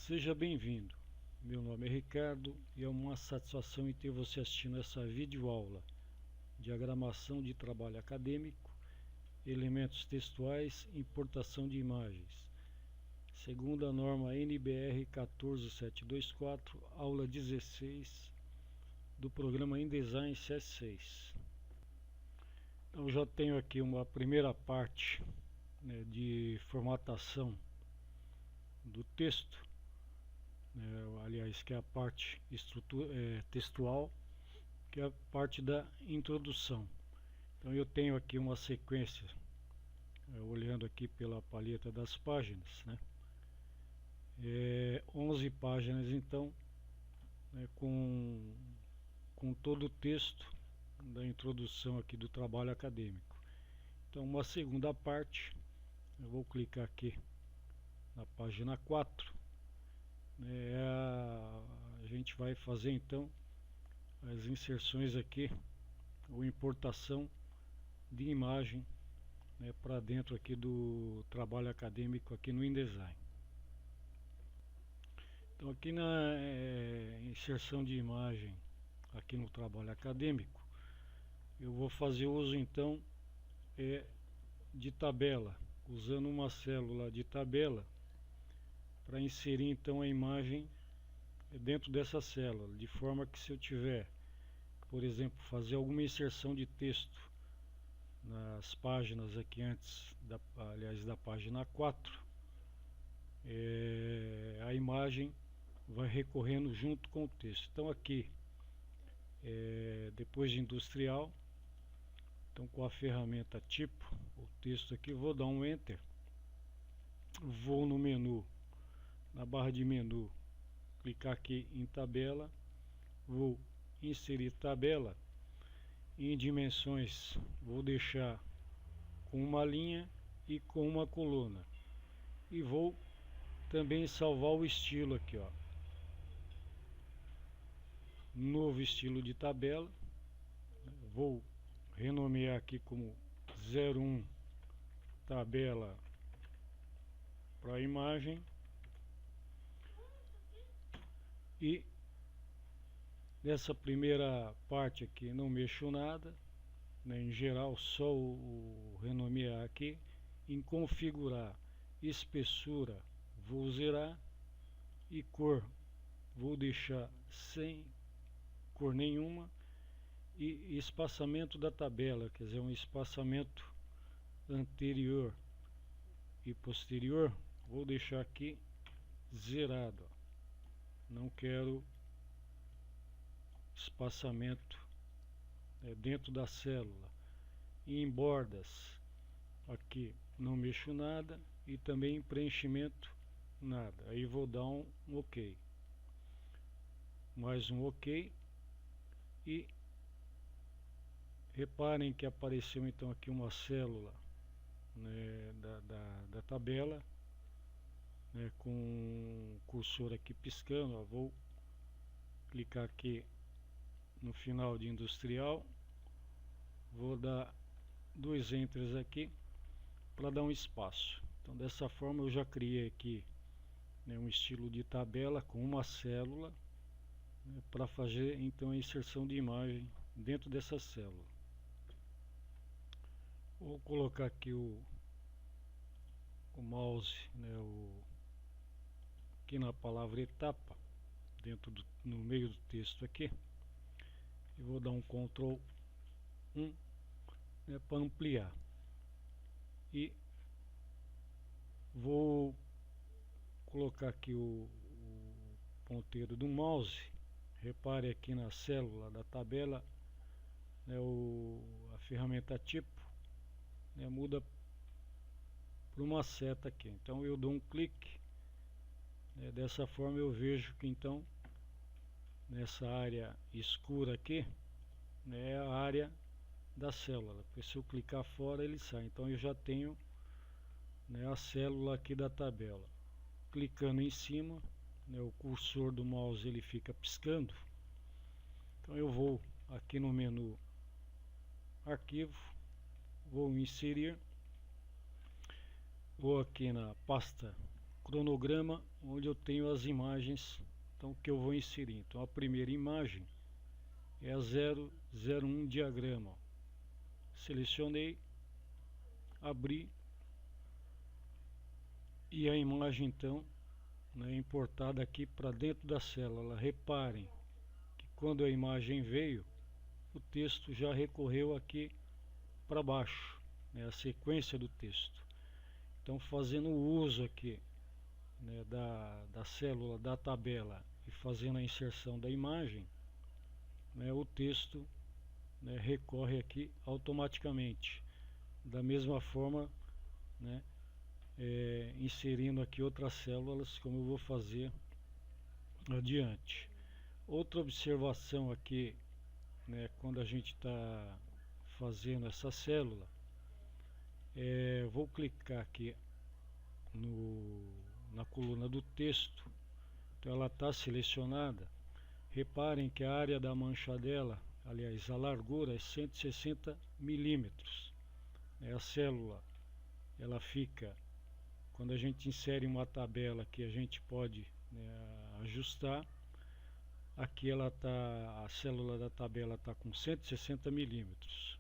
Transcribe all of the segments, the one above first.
Seja bem-vindo. Meu nome é Ricardo e é uma satisfação em ter você assistindo essa videoaula. Diagramação de trabalho acadêmico, elementos textuais, importação de imagens. Segundo a norma NBR 14724, aula 16 do programa InDesign CS6. Então já tenho aqui uma primeira parte, de formatação do texto. Aliás, que é a parte textual, que é a parte da introdução. Então eu tenho aqui uma sequência, olhando aqui pela palheta das páginas, 11 páginas então, com todo o texto da introdução aqui do trabalho acadêmico. Então uma segunda parte, eu vou clicar aqui na página 4. A gente vai fazer então as inserções aqui, ou importação de imagem, para dentro aqui do trabalho acadêmico aqui no InDesign. Então aqui na inserção de imagem aqui no trabalho acadêmico, eu vou fazer uso então de tabela, usando uma célula de tabela para inserir então a imagem dentro dessa célula, de forma que se eu tiver, por exemplo, fazer alguma inserção de texto nas páginas aqui antes, da página 4, a imagem vai recorrendo junto com o texto. Então aqui, depois de industrial, então com a ferramenta tipo, o texto aqui, vou dar um Enter, vou no menu, na barra de menu, clicar aqui em tabela, vou inserir tabela, em dimensões vou deixar com uma linha e com uma coluna, e vou também salvar o estilo aqui, novo estilo de tabela, vou renomear aqui como 01 tabela para imagem, e nessa primeira parte aqui não mexo nada, em geral só o renomear aqui. Em configurar espessura vou zerar, e cor vou deixar sem cor nenhuma, e espaçamento da tabela, quer dizer, um espaçamento anterior e posterior, vou deixar aqui zerado. Não quero espaçamento dentro da célula. E em bordas aqui não mexo nada, e também em preenchimento nada. Aí vou dar um OK, mais um OK, e reparem que apareceu então aqui uma célula, da tabela, com o cursor aqui piscando. Vou clicar aqui no final de industrial, vou dar 2 Enters aqui para dar um espaço. Então dessa forma eu já criei aqui, um estilo de tabela com uma célula, para fazer então a inserção de imagem dentro dessa célula. Vou colocar aqui o mouse, aqui na palavra etapa, no meio do texto aqui, e vou dar um Ctrl 1, para ampliar, e vou colocar aqui o ponteiro do mouse. Repare aqui na célula da tabela, a ferramenta tipo, muda para uma seta aqui. Então eu dou um clique, dessa forma eu vejo que então nessa área escura aqui, é a área da célula, porque se eu clicar fora ele sai. Então eu já tenho, a célula aqui da tabela. Clicando em cima, o cursor do mouse ele fica piscando. Então eu vou aqui no menu arquivo, vou inserir, vou aqui na pasta cronograma onde eu tenho as imagens então que eu vou inserir. Então a primeira imagem é a 001 diagrama. Selecionei, abri e a imagem então é importada aqui para dentro da célula. Reparem que quando a imagem veio, o texto já recorreu aqui para baixo, a sequência do texto. Então, fazendo o uso aqui da célula, da tabela, e fazendo a inserção da imagem, o texto recorre aqui automaticamente. Da mesma forma, inserindo aqui outras células, como eu vou fazer adiante. Outra observação aqui, quando a gente está fazendo essa célula, vou clicar aqui na coluna do texto. Então ela está selecionada. Reparem que a área da mancha dela, aliás, a largura é 160 milímetros. A célula, ela fica, quando a gente insere uma tabela que a gente pode ajustar, aqui ela tá, a célula da tabela está com 160 milímetros.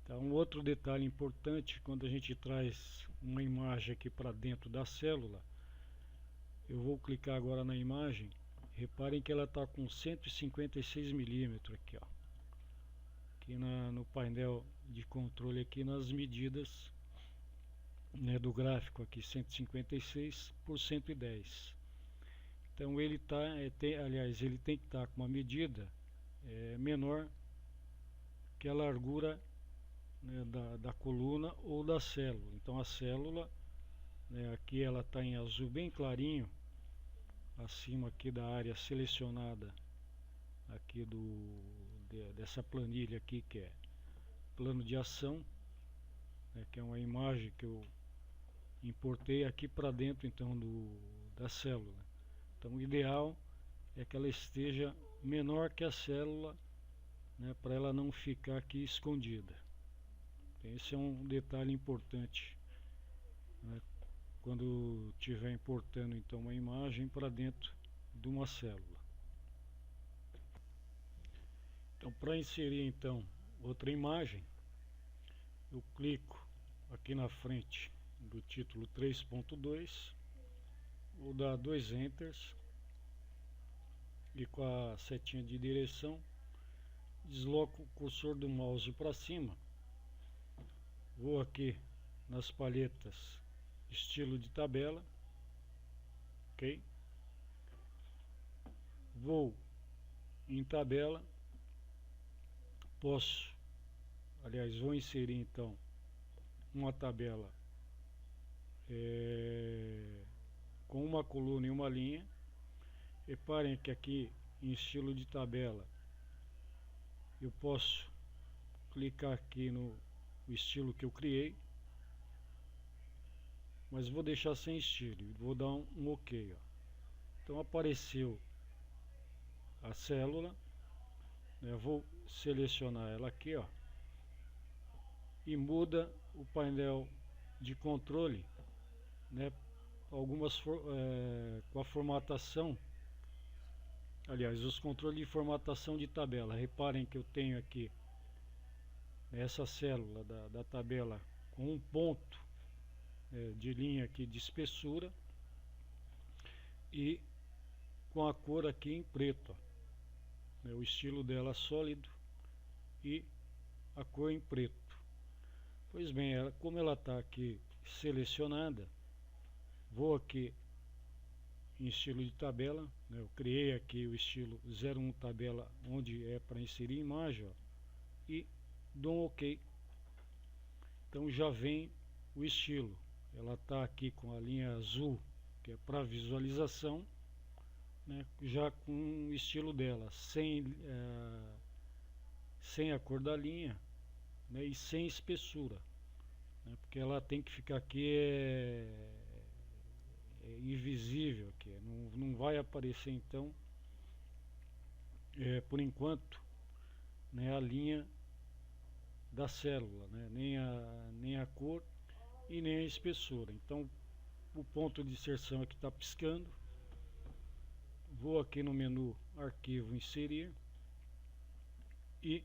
Então, um outro detalhe importante, quando a gente traz uma imagem aqui para dentro da célula, eu vou clicar agora na imagem. Reparem que ela está com 156 milímetros aqui, ó, aqui no painel de controle, aqui nas medidas do gráfico, aqui 156 por 110. Então ele tá, aliás, ele tem que estar com uma medida menor que a largura da coluna ou da célula. Então a célula, aqui ela está em azul bem clarinho, acima aqui da área selecionada aqui dessa planilha aqui, que é plano de ação, que é uma imagem que eu importei aqui para dentro então da célula. Então o ideal é que ela esteja menor que a célula, para ela não ficar aqui escondida. Então, esse é um detalhe importante, quando estiver importando então uma imagem para dentro de uma célula. Então, para inserir então outra imagem, eu clico aqui na frente do título 3.2, vou dar 2 enters e com a setinha de direção desloco o cursor do mouse para cima, vou aqui nas palhetas estilo de tabela, ok? Vou em tabela, vou inserir então uma tabela com uma coluna e uma linha. Reparem que aqui em estilo de tabela eu posso clicar aqui no estilo que eu criei, mas vou deixar sem estilo e vou dar um OK, ó. Então apareceu a célula, vou selecionar ela aqui, ó, e muda o painel de controle, algumas com a formatação, aliás, os controles de formatação de tabela. Reparem que eu tenho aqui essa célula da tabela com um ponto de linha aqui de espessura e com a cor aqui em preto, ó, o estilo dela sólido e a cor em preto. Pois bem, como ela está aqui selecionada, vou aqui em estilo de tabela, eu criei aqui o estilo 01 tabela, onde é para inserir imagem, ó, e dou um OK. Então já vem o estilo, ela está aqui com a linha azul, que é para visualização, já com o estilo dela, sem a cor da linha, e sem espessura, porque ela tem que ficar aqui invisível aqui, não vai aparecer então por enquanto a linha da célula, nem a cor e nem a espessura. Então o ponto de inserção aqui está piscando. Vou aqui no menu Arquivo, Inserir e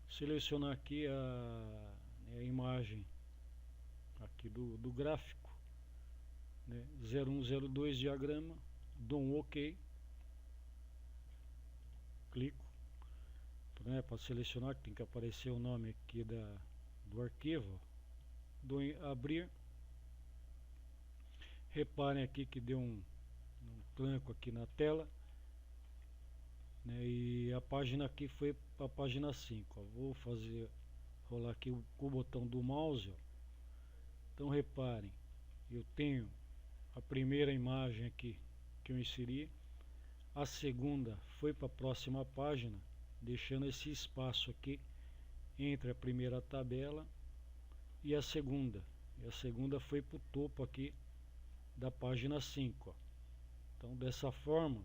selecionar aqui a imagem aqui do gráfico, né, 0102 diagrama, dou um OK, clico, né, para selecionar, que tem que aparecer o nome aqui do arquivo, dou em abrir. Reparem aqui que deu um tranco aqui na tela, né, e a página aqui foi para a página 5. Ó. Vou rolar aqui com o botão do mouse. Ó. Então reparem, eu tenho a primeira imagem aqui que eu inseri, a segunda foi para a próxima página, deixando esse espaço aqui entre a primeira tabela e a segunda. E a segunda foi para o topo aqui da página 5. Ó. Então dessa forma,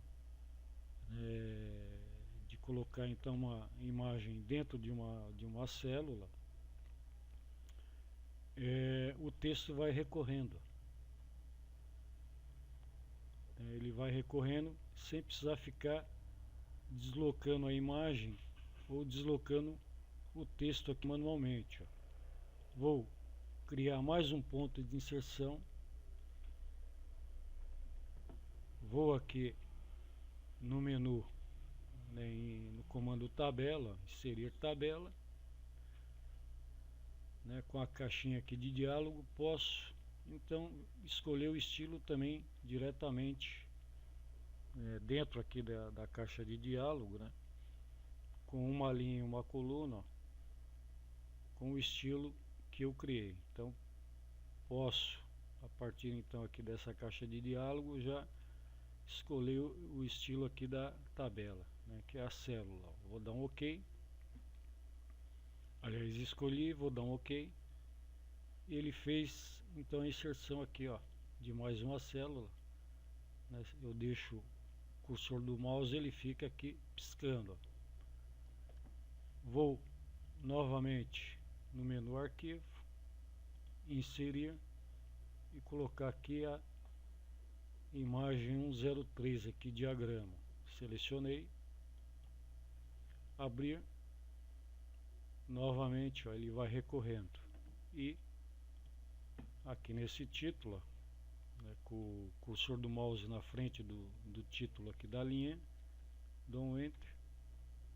de colocar então uma imagem dentro de uma célula, o texto vai recorrendo. Ele vai recorrendo sem precisar ficar deslocando a imagem ou deslocando o texto aqui manualmente. Ó. Vou criar mais um ponto de inserção. Vou aqui no menu, né, no comando tabela, inserir tabela, né, com a caixinha aqui de diálogo. Posso então escolher o estilo também diretamente dentro aqui da caixa de diálogo, né, com uma linha e uma coluna, ó, com o estilo que eu criei. Então posso, a partir então aqui dessa caixa de diálogo, já escolher o estilo aqui da tabela, né, que é a célula. Vou dar um OK. Aliás, escolhi, vou dar um OK. Ele fez então a inserção aqui, ó, de mais uma célula, né? Eu deixo o cursor do mouse, ele fica aqui piscando, ó. Vou novamente no menu Arquivo, Inserir e colocar aqui a imagem 103 aqui, diagrama. Selecionei, abrir, novamente, ó, ele vai recorrendo. E aqui nesse título, né, com o cursor do mouse na frente do título aqui da linha, dou um Enter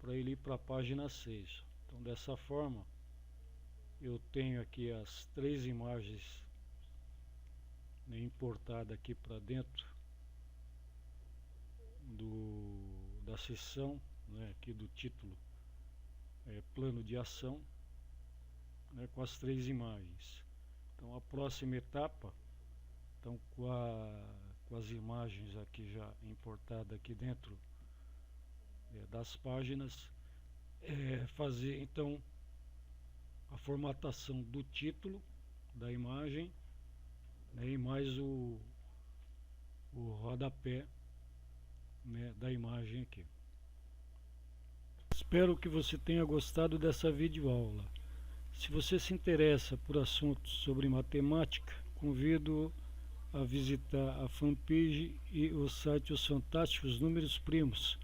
para ele ir para a página 6. Então dessa forma eu tenho aqui as três imagens, né, importadas aqui para dentro da seção, né, aqui do título, plano de ação, né, com as três imagens. Então a próxima etapa, então com as imagens aqui já importadas aqui dentro das páginas, fazer então a formatação do título da imagem, né, e mais o rodapé, né, da imagem aqui. Espero que você tenha gostado dessa videoaula. Se você se interessa por assuntos sobre matemática, convido a visitar a fanpage e o site Os Fantásticos Números Primos,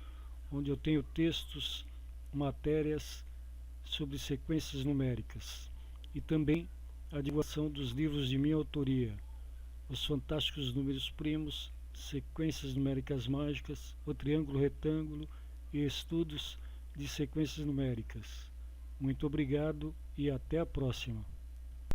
onde eu tenho textos, matérias sobre sequências numéricas e também a divulgação dos livros de minha autoria: Os Fantásticos Números Primos, Sequências Numéricas Mágicas, O Triângulo Retângulo e Estudos de Sequências Numéricas. Muito obrigado e até a próxima.